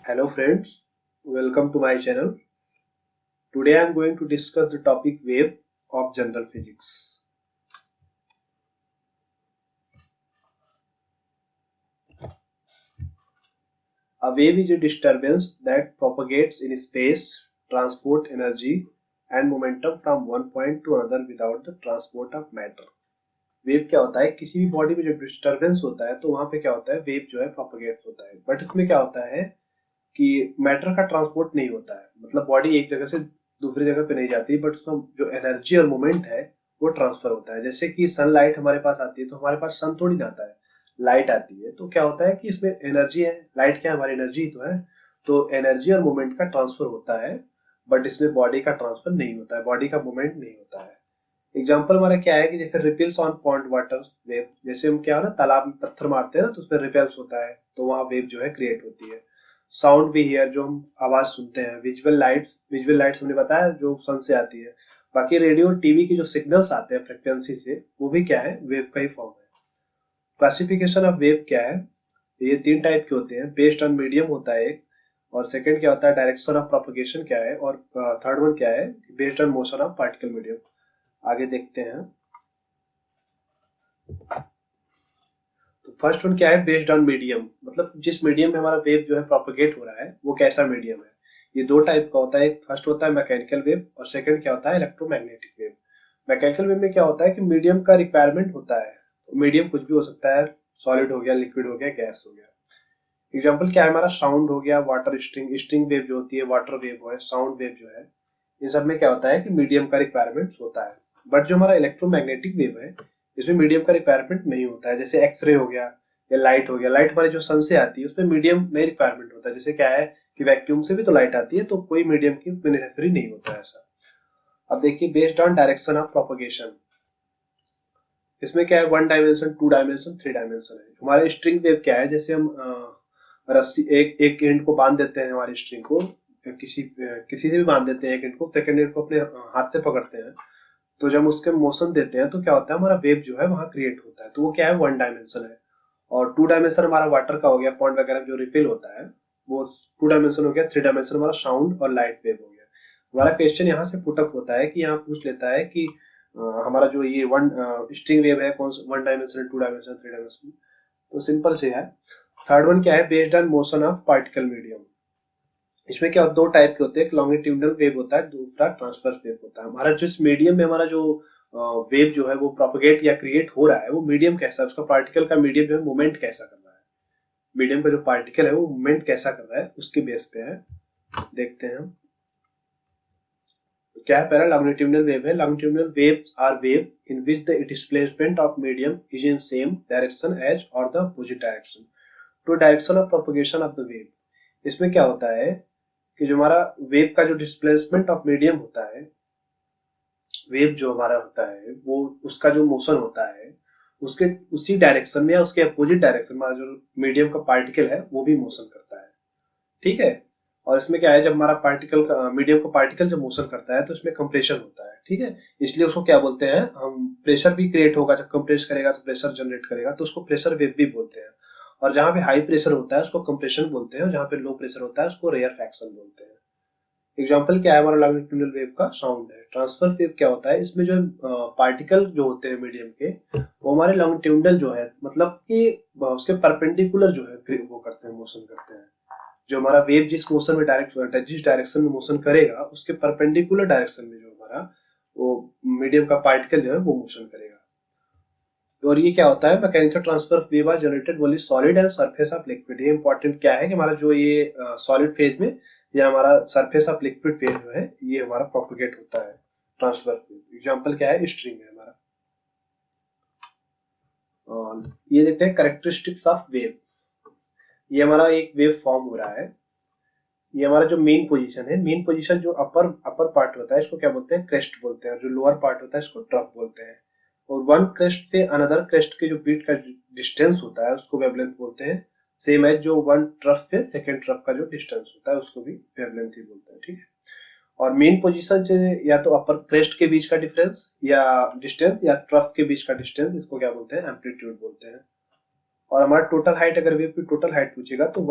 Hello friends, welcome to my channel. Today I am going to discuss the topic wave of general physics. A wave is a disturbance that propagates in space, transport energy and momentum from one point to another without the transport of matter. Wave क्या होता है? किसी भी body में जो disturbance होता है तो वहां पे क्या होता है, वेव जो है प्रोपगेट होता है। बट इसमें क्या होता है कि मैटर का ट्रांसपोर्ट नहीं होता है, मतलब बॉडी एक जगह से दूसरी जगह पे नहीं जाती, बट उसमें जो एनर्जी और मोमेंट है वो ट्रांसफर होता है। जैसे कि सनलाइट हमारे पास आती है तो हमारे पास सन थोड़ी ना आता है, लाइट आती है। तो क्या होता है कि इसमें एनर्जी है, लाइट क्या है, हमारी एनर्जी तो है। तो एनर्जी और मोमेंट का ट्रांसफर होता है, बट इसमें बॉडी का ट्रांसफर नहीं होता है, बॉडी का मूवमेंट नहीं होता है। एग्जाम्पल हमारा क्या है कि जैसे ripples on pond water wave, जैसे हम क्या है ना, तालाब में पत्थर मारते हैं ना तो उसमें रिपल्स होता है, तो वहां वेव जो है क्रिएट होती है। साउंड भी हियर, जो हम आवाज सुनते हैं। विजुअल लाइट्स हमने बताया जो सन से आती है। बाकी रेडियो और टीवी की जो सिग्नल्स आते हैं फ्रिक्वेंसी से, वो भी क्या है, वेव का ही फॉर्म है। क्लासिफिकेशन ऑफ वेव क्या है, ये तीन टाइप के होते हैं। बेस्ड ऑन मीडियम होता है एक, और सेकंड क्या होता है, डायरेक्शन ऑफ प्रोपगेशन क्या है, और थर्ड वन क्या है, based on motion of particle medium. आगे देखते हैं। तो फर्स्ट वन क्या है, बेस्ड ऑन मीडियम, मतलब जिस मीडियम में हमारा वेव जो है प्रोपगेट हो रहा है वो कैसा मीडियम है। ये दो टाइप का होता है, एक फर्स्ट होता है मैकेनिकल वेव और सेकंड क्या होता है, इलेक्ट्रोमैग्नेटिक वेव। मैकेनिकल वेव में क्या होता है कि मीडियम का रिक्वायरमेंट होता है। तो मीडियम कुछ भी हो सकता है, सॉलिड हो गया, लिक्विड हो गया, गैस हो गया। एग्जाम्पल क्या है हमारा, साउंड हो गया, वाटर स्ट्रिंग स्ट्रिंग वेव जो होती है, वाटर वेव है, साउंड वेव जो है, इन सब में क्या होता है कि मीडियम का रिक्वायरमेंट होता है। बट जो हमारा इलेक्ट्रोमैग्नेटिक वेव है, इसमें मीडियम का रिक्वायरमेंट नहीं होता है। जैसे एक्सरे हो गया या लाइट हो गया, लाइट हमारे जो सन से आती है उसमें मीडियम नहीं रिक्वायरमेंट होता है। जैसे क्या है कि वैक्यूम से भी तो लाइट आती है, तो कोई मीडियम की नेसेसरी नहीं होता है ऐसा। अब देखिए, based on direction of propagation, इसमें क्या है, one dimension, two dimension, three dimension है। हमारे स्ट्रिंग वेव क्या है, जैसे हम रस्सी एक एक एंड को बांध देते हैं, हमारी स्ट्रिंग को किसी से भी बांध देते हैं, एक एंड को, सेकंड एंड को अपने हाथ से पकड़ते हैं। तो जब उसके मोशन देते हैं तो क्या होता है, हमारा वेव जो है वहां क्रिएट होता है। तो वो क्या है, वन डायमेंशन है। और टू डायमेंशन हमारा वाटर का हो गया, पॉन्ड वगैरह जो रिफिल होता है वो टू डायमेंशन हो गया। थ्री डायमेंशन हमारा साउंड और लाइट वेव हो गया। हमारा क्वेश्चन यहाँ से पुटअप होता है कि यहाँ पूछ लेता है कि हमारा जो ये वन स्ट्रिंग वेव है कौन सा, one dimension, two dimension, three dimension. तो सिंपल से है। थर्ड वन क्या है, based on motion of particle medium. इसमें क्या दो टाइप के होते हैं, एक लॉन्गिट्यूडनल वेव होता है, दूसरा ट्रांसवर्स वेव होता है। हमारा जिस मीडियम में हमारा जो वेव जो है वो प्रोपगेट या क्रिएट हो रहा है, वो मीडियम कैसा है, उसका पार्टिकल का मीडियम जो है मूवमेंट कैसा कर रहा है, मीडियम का जो पार्टिकल है वो मूवमेंट कैसा कर रहा है, उसके बेस पे है। देखते हैं हम क्या है। पहला लॉन्गिट्यूडनल वेव है। Longitudinal waves are wave in which the displacement of medium is in same direction as और the opposite direction to direction of propagation of the wave. इसमें क्या होता है कि जो हमारा वेव का जो डिस्प्लेसमेंट ऑफ मीडियम होता है, वेव जो हमारा होता है वो उसका जो मोशन होता है उसके उसी डायरेक्शन में या उसके अपोजिट डायरेक्शन में जो मीडियम का पार्टिकल है वो भी मोशन करता है। ठीक है। और इसमें क्या है, जब हमारा पार्टिकल का मीडियम का पार्टिकल जब मोशन करता है तो इसमें कंप्रेशन होता है। ठीक है। इसलिए उसको क्या बोलते हैं हम, प्रेशर भी क्रिएट होगा, जब कंप्रेस करेगा तो प्रेशर जनरेट करेगा, तो उसको प्रेशर वेव भी बोलते हैं। और जहां पे हाई प्रेशर होता है उसको कंप्रेशन बोलते हैं, और जहां पे लो प्रेशर होता है उसको रेयरफैक्शन बोलते हैं। एग्जाम्पल क्या है हमारा लॉन्गिट्यूडनल वेव का, साउंड है। ट्रांसफर वेव क्या होता है, इसमें जो पार्टिकल जो होते हैं मीडियम के, वो हमारे लॉन्गिट्यूडनल जो है, मतलब कि उसके परपेंडिकुलर जो है वो करते हैं, मोशन करते हैं। जो हमारा वेव जिस मोशन में जिस डायरेक्शन में मोशन करेगा उसके परपेंडिकुलर डायरेक्शन में जो हमारा वो मीडियम का पार्टिकल जो है वो मोशन करेगा। और ये क्या होता है, mechanical transfer wave are generated only solid and surface of liquid. ये इंपॉर्टेंट क्या है कि हमारा जो ये सॉलिड फेज में या हमारा सरफेस ऑफ लिक्विड फेज जो है ये हमारा प्रोपगेट होता है ट्रांसफर वेव। एग्जांपल क्या है, स्ट्रिंग है हमारा। और ये देखते हैं कैरेक्टरिस्टिक्स ऑफ वेव। ये हमारा एक वेव फॉर्म हो रहा है। ये हमारा जो मेन पोजीशन है, मेन पोजीशन जो अपर अपर पार्ट होता है इसको क्या बोलते हैं, क्रेस्ट बोलते हैं, और जो लोअर पार्ट होता है इसको ट्रफ बोलते हैं। और वन क्रेस्ट पे अनदर क्रेस्ट के जो बीट का डिस्टेंस होता है उसको वेवलेंथ बोलते हैं। सेम है जो वन ट्रफ पे सेकंड ट्रफ का जो डिस्टेंस होता है उसको भी वेवलेंथ ही बोलते हैं। ठीक है। और मेन पोजीशन से या तो अपर क्रेस्ट के बीच का डिफरेंस या डिस्टेंस, या ट्रफ के बीच का डिस्टेंस, इसको क्या बोलते हैं, एम्पलीट्यूड बोलते हैं। और हमारा टोटल हाइट, अगर वेव की टोटल हाइट पूछेगा तो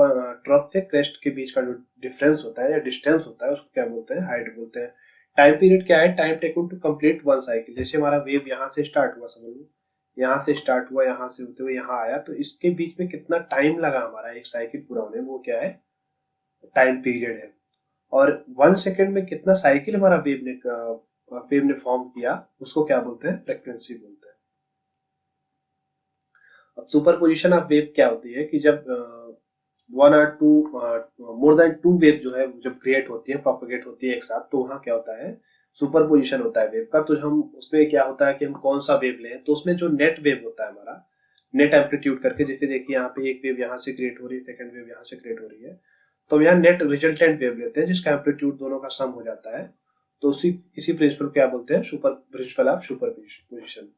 ट्रफ से क्रेस्ट के बीच का जो डिफरेंस होता है या डिस्टेंस होता है उसको क्या बोलते हैं, हाइट बोलते हैं। टाइम पीरियड क्या है, time taken to complete one cycle. जैसे हमारा वेव यहाँ से स्टार्ट हुआ, समझ लो यहाँ से स्टार्ट हुआ, यहाँ से होते हुए यहाँ आया, तो इसके बीच में कितना टाइम लगा हमारा एक साइकिल पूरा होने में, वो क्या है, टाइम पीरियड है। और 1 सेकेंड में कितना साइकिल हमारा वेव ने फॉर्म किया, उसको क्या बोलते हैं, फ्रीक्वेंसी बोलते हैं। अब सुपर पोजिशन ऑफ वेव क्या होती है कि जब वन और two, more than two wave जो है जब क्रिएट होती है, प्रोपेगेट होती है एक साथ, तो वहां क्या होता है, सुपर पोजिशन होता है वेव का। तो हम उसमें क्या होता है कि हम कौन सा वेव लें, तो उसमें जो नेट वेव होता है हमारा, नेट एम्पलीट्यूड करके, जैसे देखिए यहाँ पे एक वेव यहाँ से क्रिएट हो रही है, सेकंड वेव यहाँ से क्रिएट हो रही है, तो हम यहाँ नेट रिजल्टेंट वेव लेते हैं जिसका एम्पलीट्यूड दोनों का सम हो जाता है। तो इसी प्रिंसिपल क्या बोलते हैं, super principle of super position.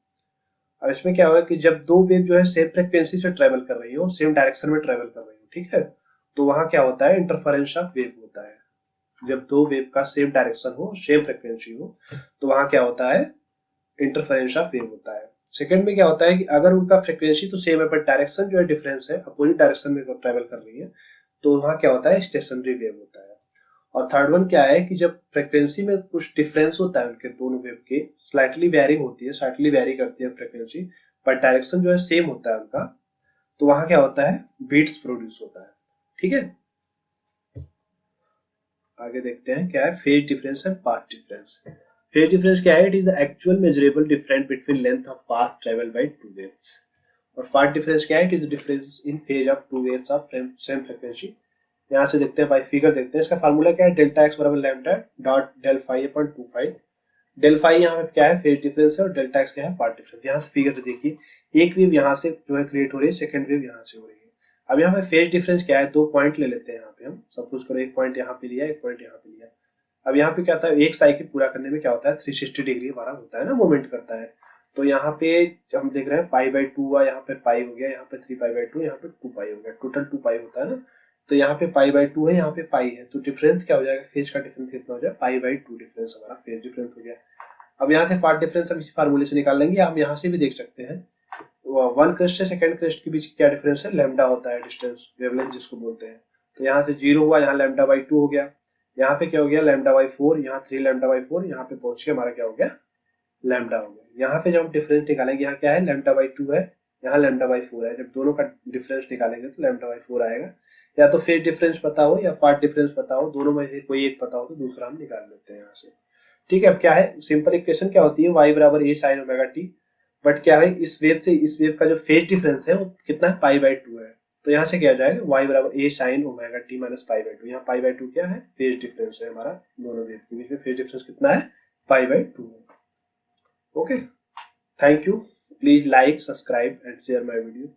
अब इसमें क्या होगा कि जब दो वेव जो है सेम फ्रिक्वेंसी से ट्रेवल कर रही हो, सेम डायरेक्शन में ट्रेवल कर रही हो, ठीक है, तो वहां क्या होता है, इंटरफेरेंस ऑफ वेव होता है। जब दो वेव का सेम डायरेक्शन हो, सेम फ्रिक्वेंसी हो, तो वहां क्या होता है, इंटरफेरेंस ऑफ वेव होता है। सेकंड में क्या होता है कि अगर उनका फ्रिक्वेंसी तो सेम है पर डायरेक्शन जो है डिफरेंस है, अपोजिट डायरेक्शन में ट्रेवल कर रही है, तो वहां क्या होता है, स्टेशनरी वेव होता है। और थर्ड वन क्या है कि जब फ्रिक्वेंसी में कुछ डिफरेंस होता है उनके दोनों वेव के, स्लाइटली वेरिंग होती है, स्लाइटली वेरी करती है फ्रिक्वेंसी, पर डायरेक्शन जो है सेम होता है उनका, तो वहां क्या होता है, बीट्स प्रोड्यूस होता है। ठीक है, आगे देखते हैं क्या है, phase difference and path difference. Phase difference क्या है, it is the actual measurable difference between length of path travel by two waves. और पाथ डिफरेंस क्या है, it is difference in phase of two waves of same frequency. यहाँ से देखते हैं, by figure देखते हैं, इसका फार्मूला क्या है, डेल्टा एक्स बराबर lambda dot del phi upon 2 pi. Del phi यहाँ पे क्या है, फेज डिफरेंस है, और डेल्टा एक्स क्या है, पाथ डिफरेंस। यहाँ से फिगर देखिए, एक वेव यहाँ से जो है क्रिएट हो रही है, सेकंड वेव यहाँ से हो रही है। अब यहाँ पे फेज डिफरेंस क्या है, दो पॉइंट ले लेते हैं यहाँ पे हम, सपोज करो एक पॉइंट यहाँ पे लिया, एक पॉइंट यहाँ पे लिया। अब यहाँ पे क्या होता है, एक साइकिल पूरा करने में क्या होता है, 360 डिग्री हमारा होता है ना, मूवमेंट करता है। तो यहाँ पे हम देख रहे हैं पाई बाई टू हुआ, यहाँ पे पाई हो गया, यहाँ पे 3 पाई बाई 2, यहाँ पे 2 पाई हो गया, टोटल 2 पाई होता है ना। तो यहाँ पे पाई बाई 2 है, यहाँ पे पाई है, तो डिफरेंस क्या हो जाएगा, फेज का डिफरेंस कितना हो जाएगा, पाई बाई 2 डिफरेंस हमारा फेज डिफरेंस हो गया। अब यहाँ से पाथ डिफरेंस हम इसी फार्मूले से निकाल लेंगे, हम यहाँ से भी देख सकते हैं, वन क्रेस्ट से सेकंड क्रेस्ट के बीच क्या डिफरेंस है, लैम्डा होता है, डिस्टेंस वेवलेंथ जिसको बोलते हैं। तो यहाँ से 0 हुआ, यहाँ लैम्डा बाई 2 हो गया, यहाँ पे क्या हो गया, लैम्डा बाई 4, यहाँ 3 लैम्डा बाई 4, यहाँ पे पहुंच के हमारा क्या हो गया, लैम्डा हो गया। यहाँ पे जब हम डिफरेंस निकालेंगे, यहाँ क्या है, लैम्डा बाई 2 है, यहाँ लैम्डा बाई 4 है, जब दोनों का डिफरेंस निकालेंगे तो लैम्डा बाई 4 आएगा। या तो फेज डिफरेंस पता हो या पाथ डिफरेंस पता हो, दोनों में से कोई एक पता हो तो दूसरा हम निकाल लेते हैं यहाँ से। ठीक है, अब क्या है, सिंपल इक्वेशन क्या होती है, y बराबर A sine omega T. But क्या है, इस वेव से इस वेव का जो फेज डिफरेंस है वो कितना है, पाई बाई 2 है। तो यहाँ से क्या हो जाएगा, y बराबर A sine omega t minus pi by 2। यहाँ पाई बाई 2 क्या है, फेज डिफरेंस है हमारा, दोनों वेव के बीच में फेज डिफरेंस कितना है, पाई बाई 2 है। Okay, thank you, please like, subscribe and share my video.